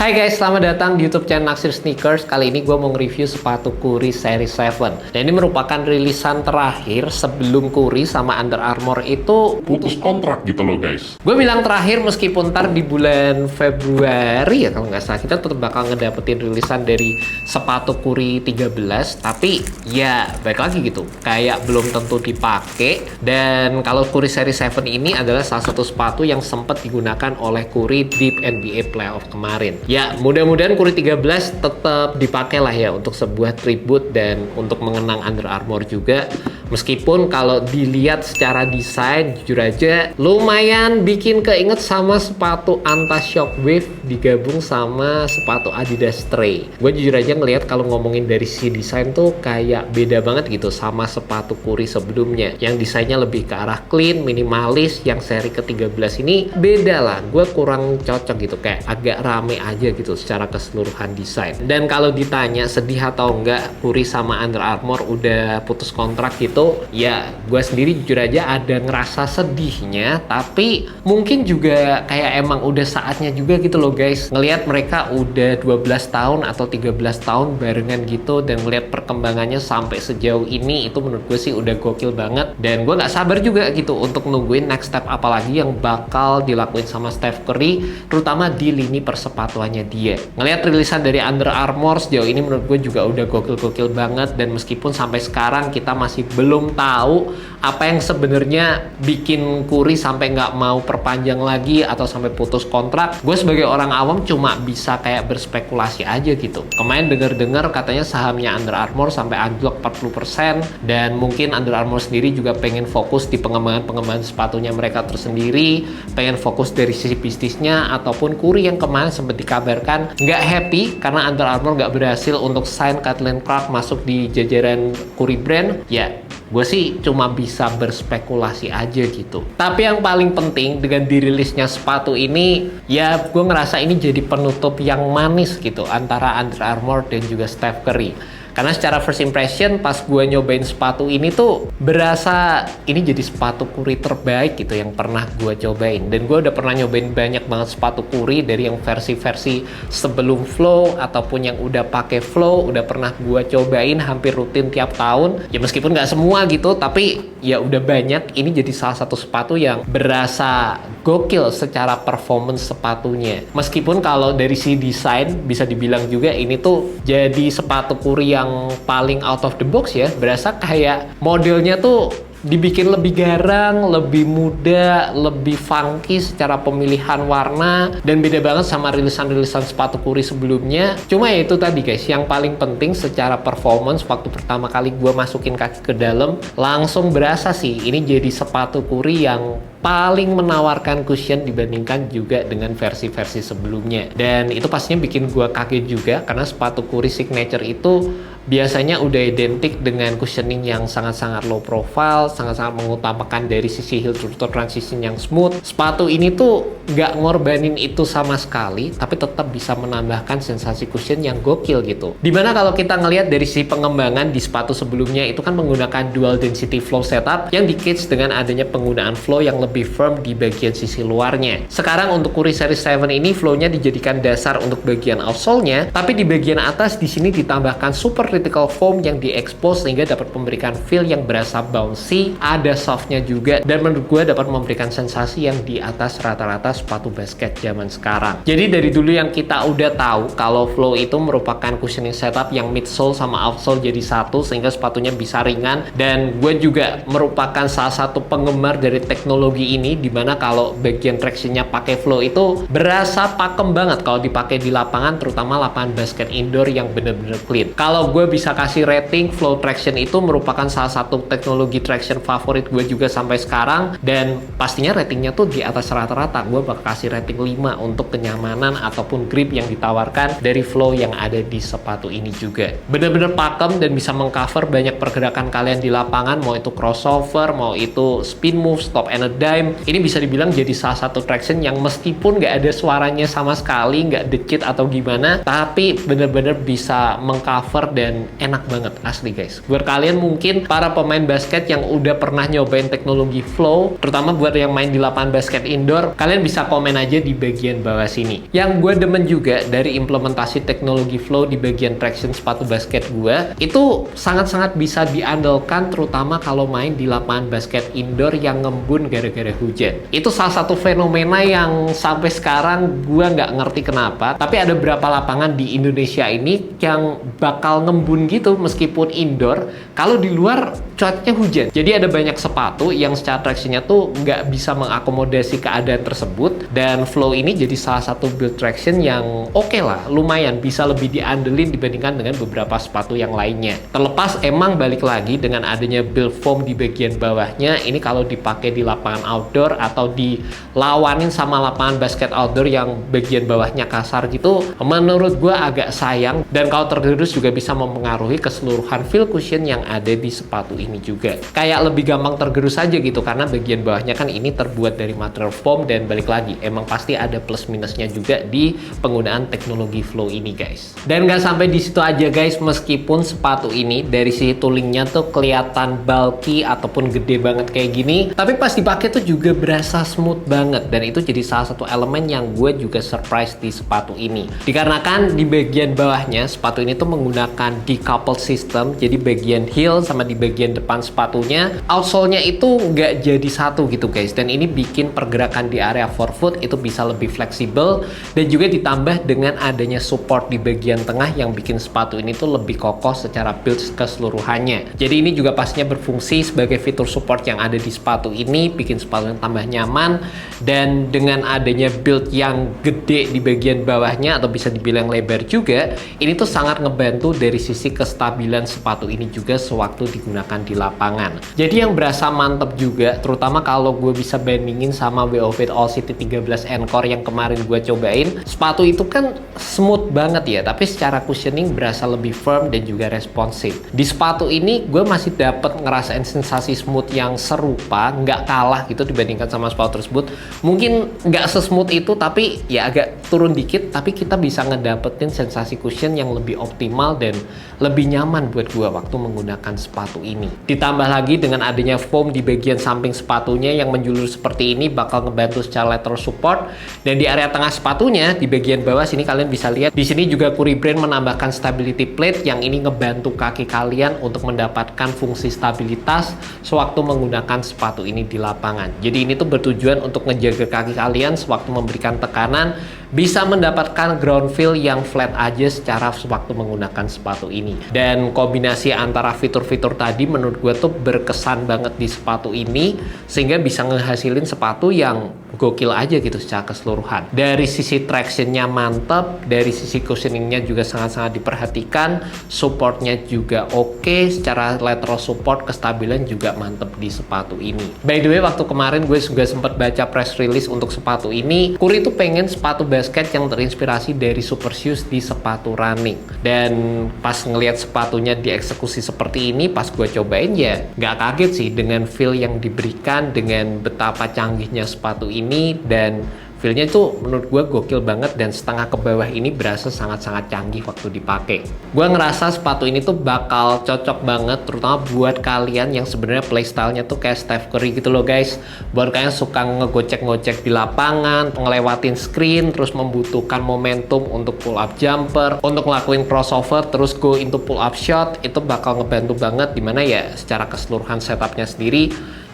Hai guys, selamat datang di YouTube channel Naksir Sneakers. Kali ini gue mau nge-review sepatu Curry Series 7. Dan ini merupakan rilisan terakhir sebelum Curry sama Under Armour itu putus kontrak gitu loh guys. Gue bilang terakhir meskipun ntar di bulan Februari ya kalau nggak salah, kita tetap bakal ngedapetin rilisan dari sepatu Curry 13. Tapi ya baik lagi gitu, kayak belum tentu dipakai. Dan kalau Curry Series 7 ini adalah salah satu sepatu yang sempat digunakan oleh Curry di NBA Playoff kemarin. Ya, mudah-mudahan Curry 13 tetap dipakai lah ya untuk sebuah tribute dan untuk mengenang Under Armour juga. Meskipun kalau dilihat secara desain, jujur aja lumayan bikin keinget sama sepatu Anta Shockwave digabung sama sepatu Adidas Stray. Gue jujur aja ngelihat kalau ngomongin dari si desain tuh kayak beda banget gitu sama sepatu Curry sebelumnya. Yang desainnya lebih ke arah clean, minimalis. Yang seri ke-13 ini beda lah. Gue kurang cocok gitu, kayak agak rame aja gitu secara keseluruhan desain. Dan kalau ditanya sedih atau enggak Curry sama Under Armour udah putus kontrak gitu, ya gue sendiri jujur aja ada ngerasa sedihnya, tapi mungkin juga kayak emang udah saatnya juga gitu loh guys, ngelihat mereka udah 12 tahun atau 13 tahun barengan gitu, dan ngelihat perkembangannya sampai sejauh ini, itu menurut gue sih udah gokil banget. Dan gue gak sabar juga gitu untuk nungguin next step apalagi yang bakal dilakuin sama Steph Curry, terutama di lini persepatuannya dia. Ngelihat rilisan dari Under Armour sejauh ini menurut gue juga udah gokil-gokil banget, dan meskipun sampai sekarang kita masih belum tahu apa yang sebenarnya bikin Curry sampai nggak mau perpanjang lagi atau sampai putus kontrak, gue sebagai orang awam cuma bisa kayak berspekulasi aja gitu. Kemarin dengar-dengar katanya sahamnya Under Armour sampai anjlok 40%, dan mungkin Under Armour sendiri juga pengen fokus di pengembangan sepatunya mereka tersendiri, pengen fokus dari sisi bisnisnya. Ataupun Curry yang kemarin sempat dikabarkan nggak happy karena Under Armour nggak berhasil untuk sign Caitlin Clark masuk di jajaran Curry brand. Ya, gue sih cuma bisa berspekulasi aja gitu. Tapi yang paling penting dengan dirilisnya sepatu ini, ya gue ngerasa ini jadi penutup yang manis gitu antara Under Armour dan juga Steph Curry. Karena secara first impression pas gue nyobain sepatu ini tuh berasa ini jadi sepatu Curry terbaik gitu yang pernah gue cobain. Dan gue udah pernah nyobain banyak banget sepatu Curry, dari yang versi-versi sebelum Flow ataupun yang udah pakai Flow, udah pernah gue cobain hampir rutin tiap tahun. Ya meskipun nggak semua gitu, tapi ya udah banyak. Ini jadi salah satu sepatu yang berasa gokil secara performance sepatunya. Meskipun kalau dari si desain bisa dibilang juga ini tuh jadi sepatu Curry yang paling out of the box ya, berasa kayak modelnya tuh dibikin lebih garang, lebih muda, lebih funky secara pemilihan warna, dan beda banget sama rilisan-rilisan sepatu Curry sebelumnya. Cuma ya itu tadi guys, yang paling penting secara performance, waktu pertama kali gue masukin kaki ke dalam langsung berasa sih ini jadi sepatu Curry yang paling menawarkan cushion dibandingkan juga dengan versi-versi sebelumnya. Dan itu pastinya bikin gue kaget juga karena sepatu Curry Signature itu biasanya udah identik dengan cushioning yang sangat-sangat low profile, sangat-sangat mengutamakan dari sisi heel to toe transition yang smooth. Sepatu ini tuh nggak ngorbanin itu sama sekali, tapi tetap bisa menambahkan sensasi cushion yang gokil gitu. Dimana kalau kita ngelihat dari sisi pengembangan di sepatu sebelumnya itu kan menggunakan dual density flow setup yang di-cage dengan adanya penggunaan flow yang lebih firm di bagian sisi luarnya. Sekarang untuk Curry Series 7 ini flow-nya dijadikan dasar untuk bagian outsole-nya, tapi di bagian atas di sini ditambahkan super critical foam yang diekspos sehingga dapat memberikan feel yang berasa bouncy, ada softnya juga, dan menurut gue dapat memberikan sensasi yang di atas rata-rata sepatu basket zaman sekarang. Jadi dari dulu yang kita udah tahu kalau flow itu merupakan cushioning setup yang midsole sama outsole jadi satu sehingga sepatunya bisa ringan, dan gue juga merupakan salah satu penggemar dari teknologi ini, dimana kalau bagian tractionnya pakai flow itu berasa pakem banget kalau dipakai di lapangan, terutama lapangan basket indoor yang bener-bener clean. Kalau gue bisa kasih rating, flow traction itu merupakan salah satu teknologi traction favorit gue juga sampai sekarang, dan pastinya ratingnya tuh di atas rata-rata. Gue bakal kasih rating 5 untuk kenyamanan ataupun grip yang ditawarkan dari flow yang ada di sepatu ini juga. Bener-bener pakem dan bisa mengcover banyak pergerakan kalian di lapangan, mau itu crossover, mau itu spin move, stop and a dime. Ini bisa dibilang jadi salah satu traction yang meskipun nggak ada suaranya sama sekali, nggak decit atau gimana, tapi bener-bener bisa mengcover dan dan enak banget asli guys. Buat kalian mungkin para pemain basket yang udah pernah nyobain teknologi flow, terutama buat yang main di lapangan basket indoor, kalian bisa komen aja di bagian bawah sini. Yang gue demen juga dari implementasi teknologi flow di bagian traction sepatu basket gue, itu sangat-sangat bisa diandalkan terutama kalau main di lapangan basket indoor yang ngembun gara-gara hujan. Itu salah satu fenomena yang sampai sekarang gue nggak ngerti kenapa, tapi ada beberapa lapangan di Indonesia ini yang bakal ngembun gitu meskipun indoor kalau di luar cuacanya hujan. Jadi ada banyak sepatu yang secara tractionnya tuh nggak bisa mengakomodasi keadaan tersebut, dan flow ini jadi salah satu build traction yang oke lah, lumayan bisa lebih diandelin dibandingkan dengan beberapa sepatu yang lainnya. Terlepas emang balik lagi dengan adanya build foam di bagian bawahnya, ini kalau dipakai di lapangan outdoor atau dilawanin sama lapangan basket outdoor yang bagian bawahnya kasar gitu, menurut gue agak sayang, dan kalau tergerus juga bisa mempengaruhi keseluruhan feel cushion yang ada di sepatu ini juga. Kayak lebih gampang tergerus aja gitu karena bagian bawahnya kan ini terbuat dari material foam, dan balik lagi emang pasti ada plus minusnya juga di penggunaan teknologi flow ini guys. Dan nggak sampai di situ aja guys, meskipun sepatu ini dari sisi toolingnya tuh kelihatan bulky ataupun gede banget kayak gini, tapi pas dipakai tuh juga berasa smooth banget, dan itu jadi salah satu elemen yang gue juga surprise di sepatu ini. Dikarenakan di bagian bawahnya sepatu ini tuh menggunakan decoupled system, jadi bagian heel sama di bagian depan sepatunya outsole-nya itu nggak jadi satu gitu guys, dan ini bikin pergerakan di area forefoot itu bisa lebih fleksibel, dan juga ditambah dengan adanya support di bagian tengah yang bikin sepatu ini tuh lebih kokoh secara build keseluruhannya. Jadi ini juga pastinya berfungsi sebagai fitur support yang ada di sepatu ini, bikin sepatu yang tambah nyaman, dan dengan adanya build yang gede di bagian bawahnya atau bisa dibilang lebar juga, ini tuh sangat ngebantu dari sisi kestabilan sepatu ini juga sewaktu digunakan di lapangan. Jadi yang berasa mantep juga, terutama kalau gue bisa bandingin sama WO Fit All City 13 Encore yang kemarin gue cobain, sepatu itu kan smooth banget ya, tapi secara cushioning berasa lebih firm dan juga responsif. Di sepatu ini gue masih dapat ngerasain sensasi smooth yang serupa, nggak kalah gitu dibandingkan sama sepatu tersebut. Mungkin nggak sesmooth itu, tapi ya agak turun dikit, tapi kita bisa ngedapetin sensasi cushion yang lebih optimal dan lebih nyaman buat gue waktu menggunakan sepatu ini. Ditambah lagi dengan adanya foam di bagian samping sepatunya yang menjulur seperti ini bakal ngebantu secara lateral support, dan di area tengah sepatunya di bagian bawah sini kalian bisa lihat di sini juga Curry Brand menambahkan stability plate yang ini ngebantu kaki kalian untuk mendapatkan fungsi stabilitas sewaktu menggunakan sepatu ini di lapangan. Jadi ini tuh bertujuan untuk ngejaga kaki kalian sewaktu memberikan tekanan bisa mendapatkan ground feel yang flat aja secara sewaktu menggunakan sepatu ini. Dan kombinasi antara fitur-fitur tadi menurut gue tuh berkesan banget di sepatu ini, sehingga bisa ngehasilin sepatu yang gokil aja gitu secara keseluruhan. Dari sisi tractionnya mantep, dari sisi cushioningnya juga sangat-sangat diperhatikan, supportnya juga oke, secara lateral support kestabilan juga mantep di sepatu ini. By the way, waktu kemarin gue juga sempat baca press release untuk sepatu ini, Curry tuh pengen sepatu basket yang terinspirasi dari super shoes di sepatu running, dan pas ngelihat sepatunya dieksekusi seperti ini, pas gue cobain ya nggak kaget sih dengan feel yang diberikan, dengan betapa canggihnya sepatu ini, dan feelnya itu menurut gue gokil banget, dan setengah ke bawah ini berasa sangat-sangat canggih waktu dipakai. Gue ngerasa sepatu ini tuh bakal cocok banget terutama buat kalian yang sebenarnya playstyle-nya tuh kayak Steph Curry gitu loh guys. Buat kalian suka ngegocek-ngocek di lapangan, ngelewatin screen, terus membutuhkan momentum untuk pull up jumper, untuk ngelakuin crossover, terus go into pull up shot, itu bakal ngebantu banget, dimana ya secara keseluruhan setupnya sendiri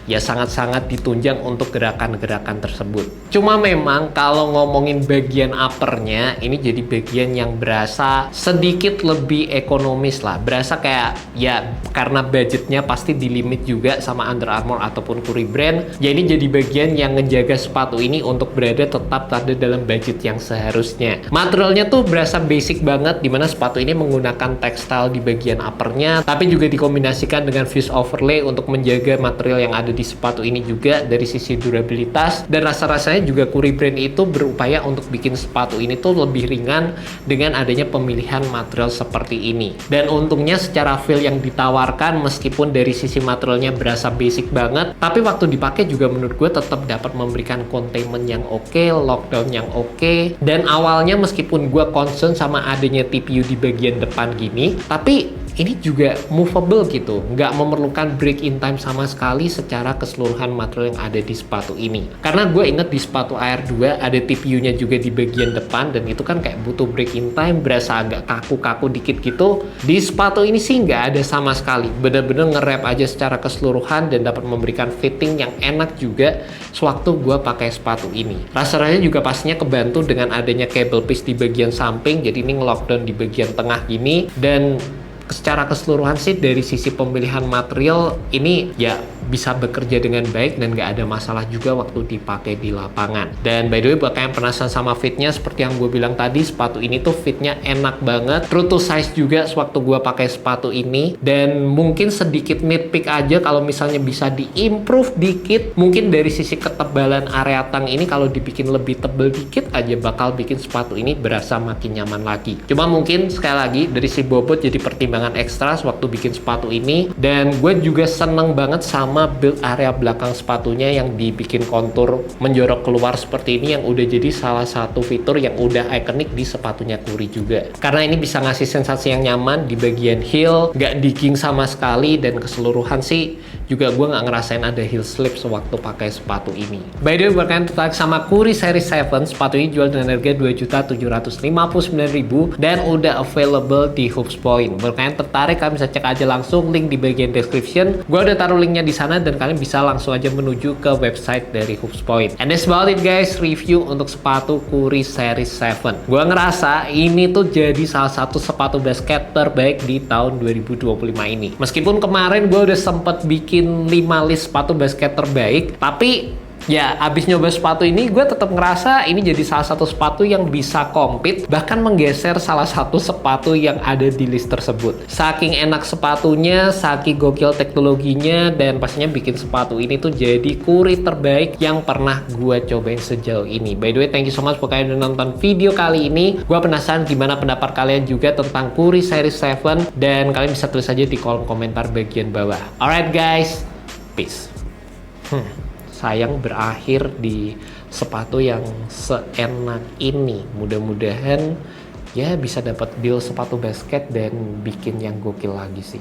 ya sangat-sangat ditunjang untuk gerakan-gerakan tersebut. Cuma memang kalau ngomongin bagian uppernya, ini jadi bagian yang berasa sedikit lebih ekonomis lah. Berasa kayak ya karena budgetnya pasti di limit juga sama Under Armour ataupun Curry Brand. Ya ini jadi bagian yang ngejaga sepatu ini untuk berada tetap ada dalam budget yang seharusnya. Materialnya tuh berasa basic banget, dimana sepatu ini menggunakan tekstil di bagian uppernya, tapi juga dikombinasikan dengan fuse overlay untuk menjaga material yang ada di sepatu ini juga dari sisi durabilitas, dan rasa-rasanya juga Curry Brand itu berupaya untuk bikin sepatu ini tuh lebih ringan dengan adanya pemilihan material seperti ini. Dan untungnya secara feel yang ditawarkan, meskipun dari sisi materialnya berasa basic banget, tapi waktu dipakai juga menurut gue tetap dapat memberikan containment yang oke, lockdown yang oke. Dan awalnya meskipun gue concern sama adanya TPU di bagian depan gini, tapi ini juga movable gitu, nggak memerlukan break in time sama sekali secara keseluruhan material yang ada di sepatu ini. Karena gue inget di sepatu AR2 ada TPU-nya juga di bagian depan, dan itu kan kayak butuh break in time, berasa agak kaku-kaku dikit gitu. Di sepatu ini sih nggak ada sama sekali, bener-bener nge-wrap aja secara keseluruhan dan dapat memberikan fitting yang enak juga sewaktu gue pakai sepatu ini. Rasanya juga pastinya kebantu dengan adanya cable piece di bagian samping, jadi ini nge-lockdown di bagian tengah gini. Dan secara keseluruhan sih dari sisi pemilihan material ini ya bisa bekerja dengan baik dan nggak ada masalah juga waktu dipakai di lapangan. Dan by the way, buat kalian penasaran sama fitnya, seperti yang gue bilang tadi, sepatu ini tuh fitnya enak banget, true to size juga sewaktu gue pakai sepatu ini. Dan mungkin sedikit nitpick aja, kalau misalnya bisa diimprove dikit, mungkin dari sisi ketebalan area tang ini kalau dibikin lebih tebel dikit aja bakal bikin sepatu ini berasa makin nyaman lagi. Cuma mungkin sekali lagi dari si bobot jadi pertimbangan ekstra sewaktu bikin sepatu ini. Dan gue juga seneng banget sama build area belakang sepatunya yang dibikin kontur menjorok keluar seperti ini, yang udah jadi salah satu fitur yang udah ikonik di sepatunya Kuri juga. Karena ini bisa ngasih sensasi yang nyaman di bagian heel, nggak digging sama sekali, dan keseluruhan sih juga gue nggak ngerasain ada heel slip sewaktu pakai sepatu ini. By the way, buat kalian tertarik sama Kuri Series 7, sepatu ini jual dengan harga Rp2.759.000 dan udah available di Hoops Point. Buat kalian tertarik, kalian bisa cek aja langsung link di bagian description. Gue udah taruh linknya di sana dan kalian bisa langsung aja menuju ke website dari Hoops Point. And that's about it guys, review untuk sepatu Kuri Series 7. Gue ngerasa ini tuh jadi salah satu sepatu basket terbaik di tahun 2025 ini. Meskipun kemarin gue udah sempet bikin 5 list sepatu basket terbaik, tapi ya, abis nyoba sepatu ini, gue tetap ngerasa ini jadi salah satu sepatu yang bisa compete, bahkan menggeser salah satu sepatu yang ada di list tersebut. Saking enak sepatunya, saking gokil teknologinya, dan pastinya bikin sepatu ini tuh jadi Kuri terbaik yang pernah gue cobain sejauh ini. By the way, thank you so much buat kalian udah nonton video kali ini. Gue penasaran gimana pendapat kalian juga tentang Kuri Series 7, dan kalian bisa tulis aja di kolom komentar bagian bawah. Alright guys, peace. Sayang berakhir di sepatu yang seenak ini. Mudah-mudahan ya bisa dapat deal sepatu basket dan bikin yang gokil lagi sih.